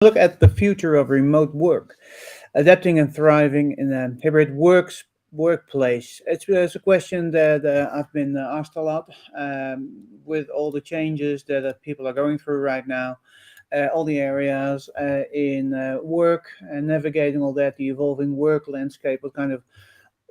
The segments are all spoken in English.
Look at the future of remote work, adapting and thriving in a hybrid workplace. It's a question that I've been asked a lot with all the changes that people are going through right now, all the areas in work and navigating all that, the evolving work landscape, what kind of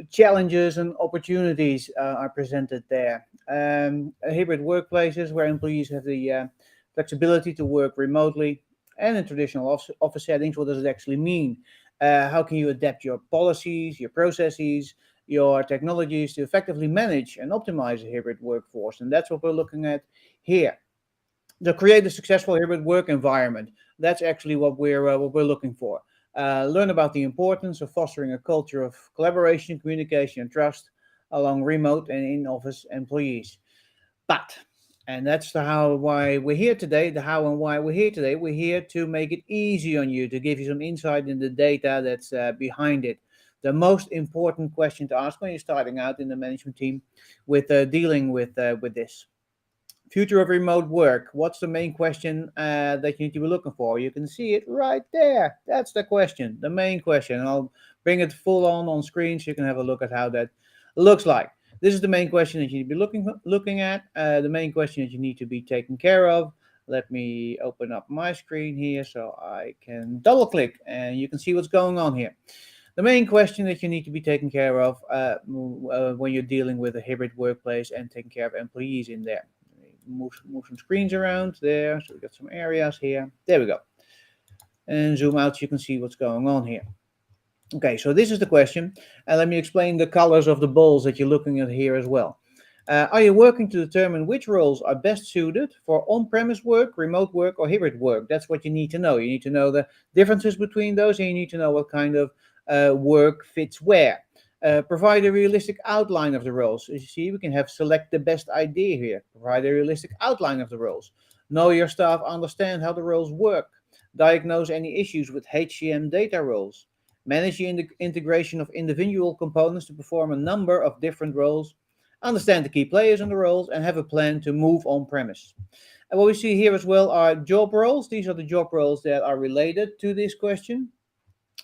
challenges and opportunities are presented there. Hybrid workplaces where employees have the flexibility to work remotely and in traditional office settings. What does it actually mean? How can you adapt your policies, your processes, your technologies to effectively manage and optimize a hybrid workforce? And that's what we're looking at here. To create a successful hybrid work environment. That's actually what we're looking for. Learn about the importance of fostering a culture of collaboration, communication, and trust along remote and in-office employees. But, and that's the how why we're here today. The how and why we're here today. We're here to make it easy on you, to give you some insight in the data that's behind it. The most important question to ask when you're starting out in the management team with dealing with this. Future of remote work. What's the main question that you need to be looking for? You can see it right there. That's the question, the main question. And I'll bring it full on screen so you can have a look at how that looks like. This is the main question that you need to be looking at. The main question that you need to be taken care of. Let me open up my screen here so I can double click and you can see what's going on here. The main question that you need to be taken care of when you're dealing with a hybrid workplace and taking care of employees in there. Move some screens around there. So we got some areas here. There we go. And zoom out so you can see what's going on here. Okay, so this is the question. And let me explain the colors of the balls that you're looking at here as well. Are you working to determine which roles are best suited for on-premise work, remote work, or hybrid work? That's what you need to know. You need to know the differences between those, and you need to know what kind of work fits where. Provide a realistic outline of the roles. As you see, we can have select the best idea here. Provide a realistic outline of the roles. Know your staff, understand how the roles work. Diagnose any issues with HCM data roles. Manage the integration of individual components to perform a number of different roles. Understand the key players in the roles and have a plan to move on premise. And what we see here as well are job roles. These are the job roles that are related to this question.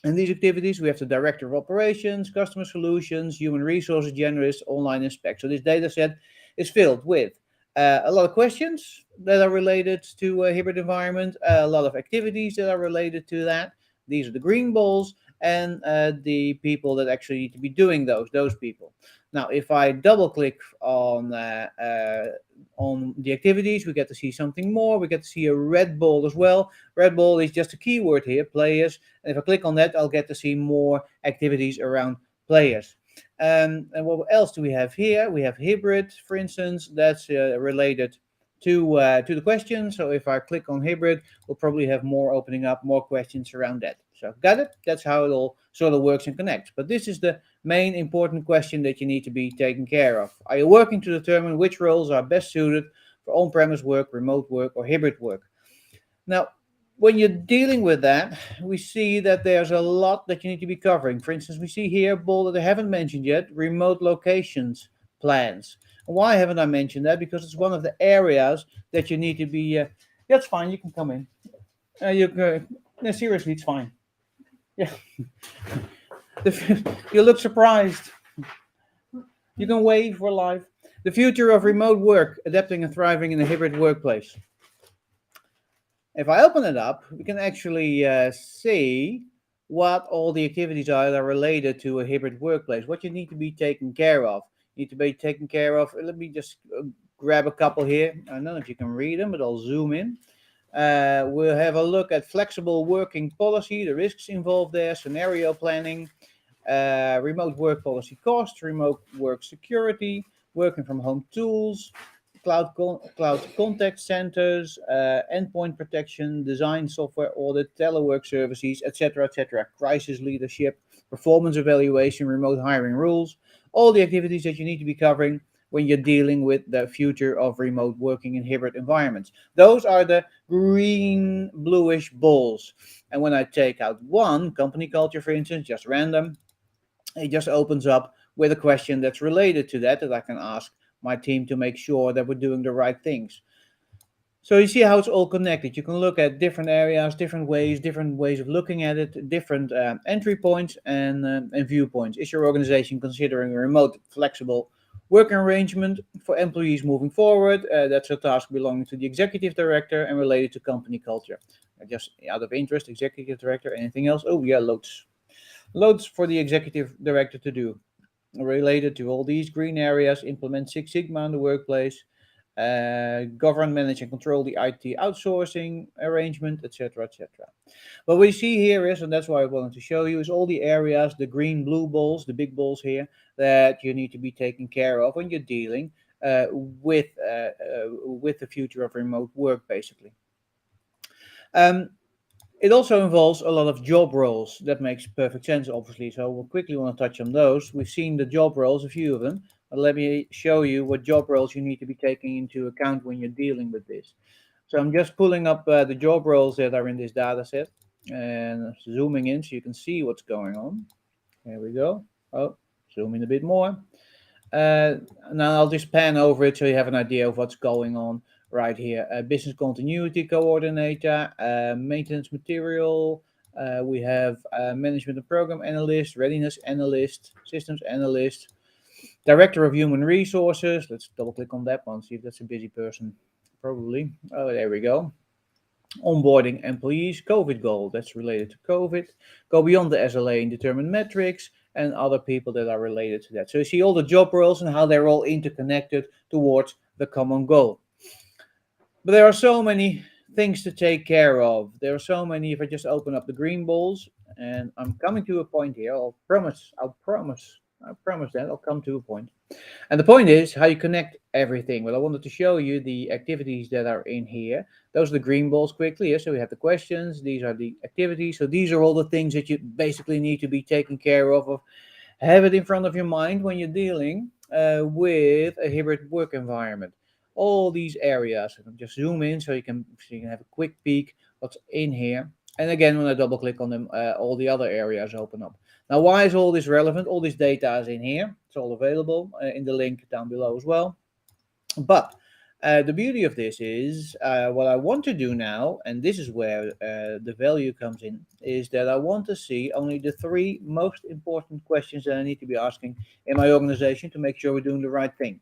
In these activities, we have the Director of Operations, Customer Solutions, Human Resources Generalist, Online Inspect. So this data set is filled with a lot of questions that are related to a hybrid environment, a lot of activities that are related to that. These are the green balls and the people that actually need to be doing those people. Now, if I double click on the activities, we get to see something more. We get to see a red ball as well. Red ball is just a keyword here, players. And if I click on that, I'll get to see more activities around players. And what else do we have here? We have hybrid, for instance, that's related to the question. So if I click on hybrid, we'll probably have more opening up, more questions around that. So got it? That's how it all sort of works and connects. But this is the main important question that you need to be taken care of. Are you working to determine which roles are best suited for on-premise work, remote work, or hybrid work? Now, when you're dealing with that, we see that there's a lot that you need to be covering. For instance, we see here, Ball, that I haven't mentioned yet, remote locations plans. Why haven't I mentioned that? Because it's one of the areas that you need to be. That's fine. You can come in. No, seriously, it's fine. Yeah, you look surprised. You can wave for life. The future of remote work, adapting and thriving in a hybrid workplace. If I open it up, we can actually see what all the activities are that are related to a hybrid workplace, what you need to be taken care of. You need to be taken care of. Let me just grab a couple here. I don't know if you can read them, but I'll zoom in. We'll have a look at flexible working policy, the risks involved there, scenario planning, remote work policy costs, remote work security, working from home tools, cloud contact centers, endpoint protection, design software audit, telework services, etc., crisis leadership, performance evaluation, remote hiring rules, all the activities that you need to be covering when you're dealing with the future of remote working in hybrid environments. Those are the green bluish balls. And when I take out one, company culture, for instance, just random, it just opens up with a question that's related to that I can ask my team to make sure that we're doing the right things. So you see how it's all connected. You can look at different areas, different ways of looking at it, different entry points and viewpoints. Is your organization considering a remote, flexible working arrangement for employees moving forward? That's a task belonging to the executive director and related to company culture. Just out of interest, executive director, anything else? Oh yeah, loads for the executive director to do related to all these green areas, implement Six Sigma in the workplace, govern, manage, and control the IT outsourcing arrangement, etc., etc. What we see here is, and that's why I wanted to show you, is all the areas, the green, blue balls, the big balls here, that you need to be taken care of when you're dealing with the future of remote work, basically. Um, it also involves a lot of job roles. That makes perfect sense, obviously. So we'll quickly want to touch on those. We've seen the job roles, a few of them. But let me show you what job roles you need to be taking into account when you're dealing with this. So I'm just pulling up the job roles that are in this data set and zooming in so you can see what's going on. Here we go. Oh, zoom in a bit more. Uh, Now I'll just pan over it so you have an idea of what's going on right here. Business continuity coordinator, maintenance material. We have management and program analyst, readiness analyst, systems analyst, director of human resources. Let's double click on that one, see if that's a busy person. Probably. Oh, there we go. Onboarding employees, COVID goal, that's related to COVID. Go beyond the SLA and determine metrics and other people that are related to that. So you see all the job roles and how they're all interconnected towards the common goal. But there are so many things to take care of. There are so many. If I just open up the green balls, and I'm coming to a point here, I promise that I'll come to a point. And the point is how you connect everything. Well, I wanted to show you the activities that are in here. Those are the green balls quickly. Yeah? So we have the questions. These are the activities. So these are all the things that you basically need to be taken care of. Have it in front of your mind when you're dealing with a hybrid work environment. All these areas. And just zoom in so you can have a quick peek what's in here. And again, when I double click on them, all the other areas open up. Now, why is all this relevant? All this data is in here. It's all available in the link down below as well. But the beauty of this is what I want to do now, and this is where the value comes in, is that I want to see only the three most important questions that I need to be asking in my organization to make sure we're doing the right thing.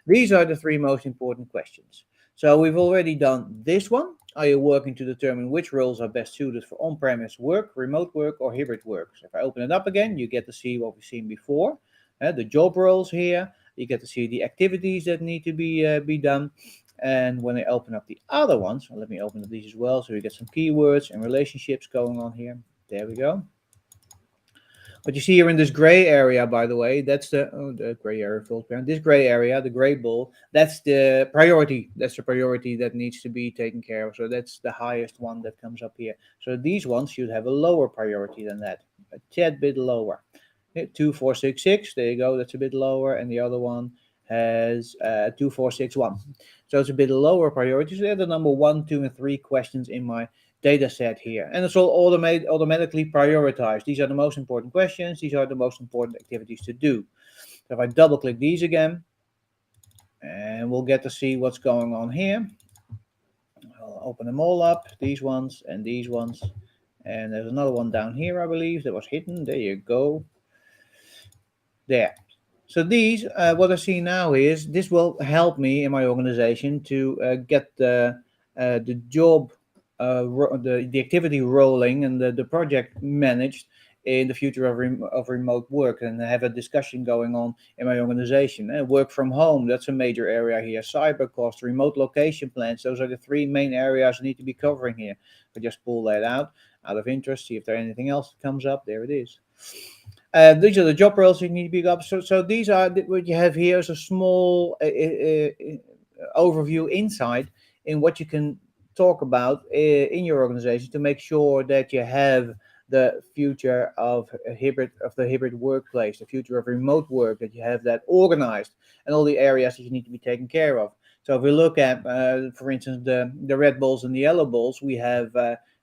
These are the three most important questions. So we've already done this one. Are you working to determine which roles are best suited for on-premise work, remote work, or hybrid work? So if I open it up again, you get to see what we've seen before, the job roles here. You get to see the activities that need to be done. And when I open up the other ones, let me open up these as well, so we get some keywords and relationships going on here. There we go. What you see here in this gray area, by the way, that's the gray area filled parent. This gray area, the gray ball, that's the priority. That's the priority that needs to be taken care of. So that's the highest one that comes up here. So these ones should have a lower priority than that, a tad bit lower. 2466, there you go, that's a bit lower. And the other one has 2461. So it's a bit lower priority. So they're the number 1, 2, and 3 questions in my data set here, and it's all automatically prioritized. These are the most important questions. These are the most important activities to do. So if I double click these again, and we'll get to see what's going on here. I'll open them all up, these ones and these ones, and there's another one down here, I believe, that was hidden. There you go. There. So these, what I see now is this will help me in my organization to get the job, the activity rolling and the project managed in the future of remote work, and have a discussion going on in my organization. Work from home, that's a major area here. Cyber cost, remote location plans, those are the three main areas I need to be covering here. I just pull that out of interest, see if there's anything else that comes up. There it is. These are the job roles you need to pick up. So these are what you have here is a small overview insight in what you can talk about in your organization to make sure that you have the future of the hybrid workplace, the future of remote work, that you have that organized and all the areas that you need to be taken care of. So if we look at, for instance, the red balls and the yellow balls, we have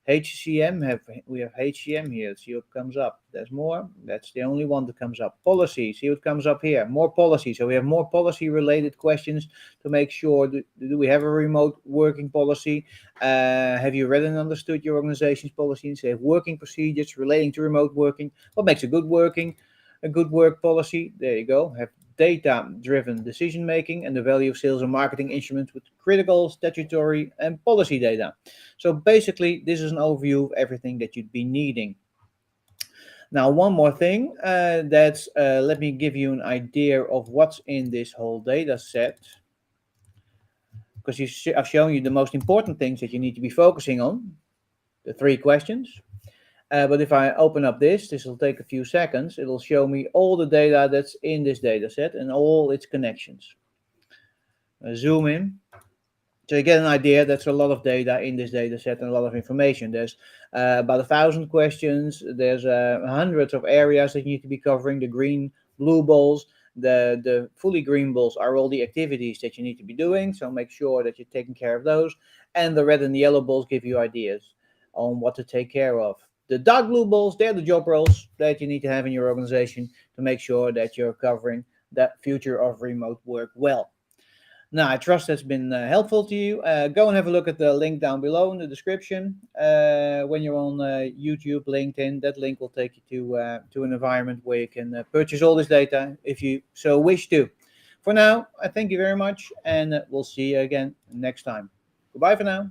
HCM, we have HCM here. See what comes up. There's more. That's the only one that comes up. Policy. See what comes up here. More policy. So we have more policy related questions to make sure, do we have a remote working policy? Have you read and understood your organization's policies? They have working procedures relating to remote working. What makes a good work policy? There you go. Have data-driven decision-making and the value of sales and marketing instruments with critical statutory and policy data. So basically, this is an overview of everything that you'd be needing. Now, one more thing, let me give you an idea of what's in this whole data set, because I've shown you the most important things that you need to be focusing on, the 3 questions. But if I open up this will take a few seconds. It'll show me all the data that's in this data set and all its connections. Zoom in. So you get an idea. That's a lot of data in this data set and a lot of information. There's about 1,000 questions. There's hundreds of areas that you need to be covering. The green, blue balls. The fully green balls are all the activities that you need to be doing. So make sure that you're taking care of those. And the red and the yellow balls give you ideas on what to take care of. The dark blue balls, they're the job roles that you need to have in your organization to make sure that you're covering that future of remote work well. Now, I trust that's been helpful to you. Go and have a look at the link down below in the description. When you're on YouTube, LinkedIn, that link will take you to an environment where you can purchase all this data if you so wish to. For now, I thank you very much, and we'll see you again next time. Goodbye for now.